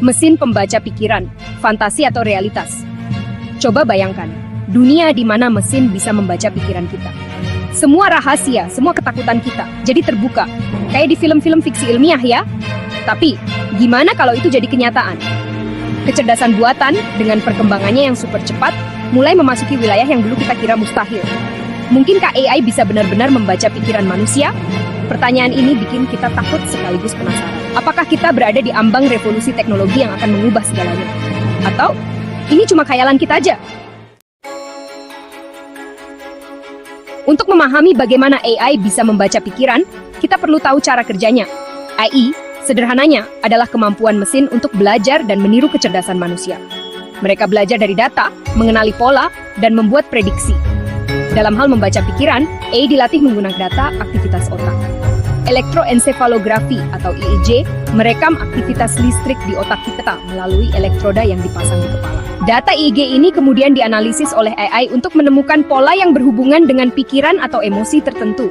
Mesin pembaca pikiran, fantasi atau realitas? Coba bayangkan, dunia di mana mesin bisa membaca pikiran kita. Semua rahasia, semua ketakutan kita jadi terbuka. Kayak di film-film fiksi ilmiah ya. Tapi, gimana kalau itu jadi kenyataan? Kecerdasan buatan dengan perkembangannya yang super cepat mulai memasuki wilayah yang dulu kita kira mustahil. Mungkinkah AI bisa benar-benar membaca pikiran manusia? Pertanyaan ini bikin kita takut sekaligus penasaran. Apakah kita berada di ambang revolusi teknologi yang akan mengubah segalanya? Atau ini cuma khayalan kita aja? Untuk memahami bagaimana AI bisa membaca pikiran, kita perlu tahu cara kerjanya. AI, sederhananya, adalah kemampuan mesin untuk belajar dan meniru kecerdasan manusia. Mereka belajar dari data, mengenali pola, dan membuat prediksi. Dalam hal membaca pikiran, AI dilatih menggunakan data aktivitas otak. Elektroensefalografi atau EEG merekam aktivitas listrik di otak kita melalui elektroda yang dipasang di kepala. Data EEG ini kemudian dianalisis oleh AI untuk menemukan pola yang berhubungan dengan pikiran atau emosi tertentu.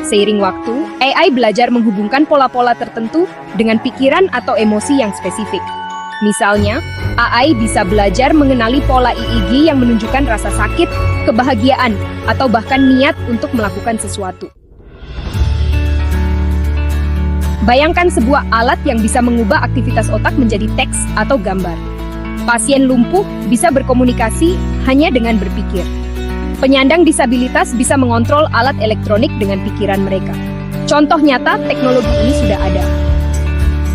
Seiring waktu, AI belajar menghubungkan pola-pola tertentu dengan pikiran atau emosi yang spesifik. Misalnya, AI bisa belajar mengenali pola EEG yang menunjukkan rasa sakit, kebahagiaan, atau bahkan niat untuk melakukan sesuatu. Bayangkan sebuah alat yang bisa mengubah aktivitas otak menjadi teks atau gambar. Pasien lumpuh bisa berkomunikasi hanya dengan berpikir. Penyandang disabilitas bisa mengontrol alat elektronik dengan pikiran mereka. Contoh nyata, teknologi ini sudah ada.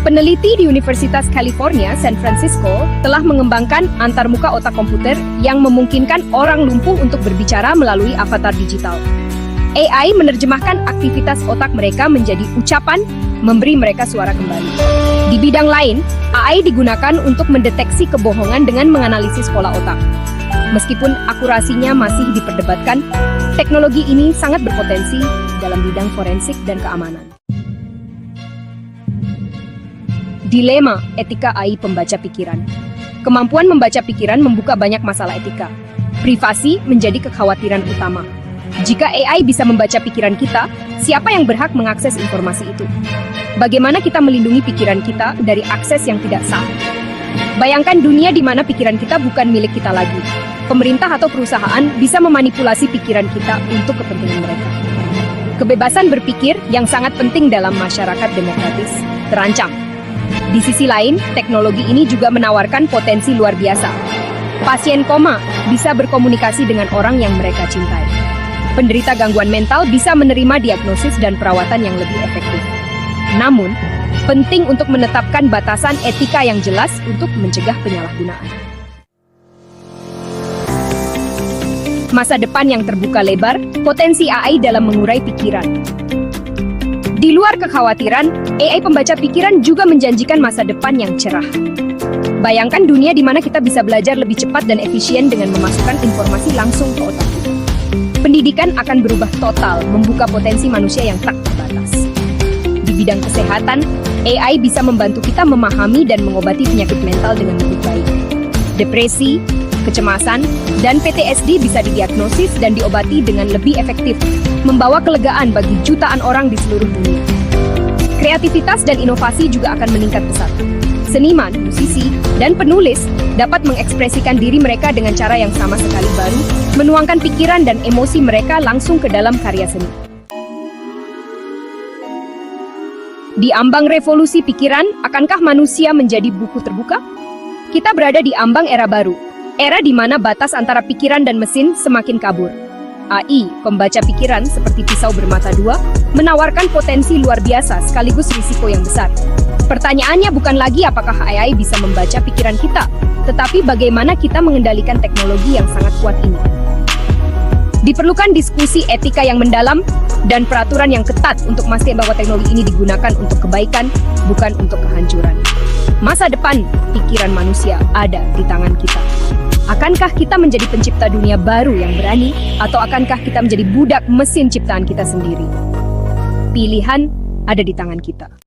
Peneliti di Universitas California, San Francisco, telah mengembangkan antarmuka otak komputer yang memungkinkan orang lumpuh untuk berbicara melalui avatar digital. AI menerjemahkan aktivitas otak mereka menjadi ucapan, memberi mereka suara kembali. Di bidang lain, AI digunakan untuk mendeteksi kebohongan dengan menganalisis pola otak. Meskipun akurasinya masih diperdebatkan, teknologi ini sangat berpotensi dalam bidang forensik dan keamanan. Dilema etika AI pembaca pikiran. Kemampuan membaca pikiran membuka banyak masalah etika. Privasi menjadi kekhawatiran utama. Jika AI bisa membaca pikiran kita, siapa yang berhak mengakses informasi itu? Bagaimana kita melindungi pikiran kita dari akses yang tidak sah? Bayangkan dunia di mana pikiran kita bukan milik kita lagi. Pemerintah atau perusahaan bisa memanipulasi pikiran kita untuk kepentingan mereka. Kebebasan berpikir yang sangat penting dalam masyarakat demokratis terancam. Di sisi lain, teknologi ini juga menawarkan potensi luar biasa. Pasien koma bisa berkomunikasi dengan orang yang mereka cintai. Penderita gangguan mental bisa menerima diagnosis dan perawatan yang lebih efektif. Namun, penting untuk menetapkan batasan etika yang jelas untuk mencegah penyalahgunaan. Masa depan yang terbuka lebar, potensi AI dalam mengurai pikiran. Di luar kekhawatiran, AI pembaca pikiran juga menjanjikan masa depan yang cerah. Bayangkan dunia di mana kita bisa belajar lebih cepat dan efisien dengan memasukkan informasi langsung ke otak kita. Pendidikan akan berubah total, membuka potensi manusia yang tak terbatas. Di bidang kesehatan, AI bisa membantu kita memahami dan mengobati penyakit mental dengan lebih baik. Depresi, kecemasan, dan PTSD bisa didiagnosis dan diobati dengan lebih efektif, membawa kelegaan bagi jutaan orang di seluruh dunia. Kreativitas dan inovasi juga akan meningkat pesat. Seniman, musisi, dan penulis dapat mengekspresikan diri mereka dengan cara yang sama sekali baru, menuangkan pikiran dan emosi mereka langsung ke dalam karya seni. Di ambang revolusi pikiran, akankah manusia menjadi buku terbuka? Kita berada di ambang era baru, era di mana batas antara pikiran dan mesin semakin kabur. AI, pembaca pikiran seperti pisau bermata dua, menawarkan potensi luar biasa sekaligus risiko yang besar. Pertanyaannya bukan lagi apakah AI bisa membaca pikiran kita, tetapi bagaimana kita mengendalikan teknologi yang sangat kuat ini. Diperlukan diskusi etika yang mendalam dan peraturan yang ketat untuk memastikan bahwa teknologi ini digunakan untuk kebaikan, bukan untuk kehancuran. Masa depan pikiran manusia ada di tangan kita. Akankah kita menjadi pencipta dunia baru yang berani, atau akankah kita menjadi budak mesin ciptaan kita sendiri? Pilihan ada di tangan kita.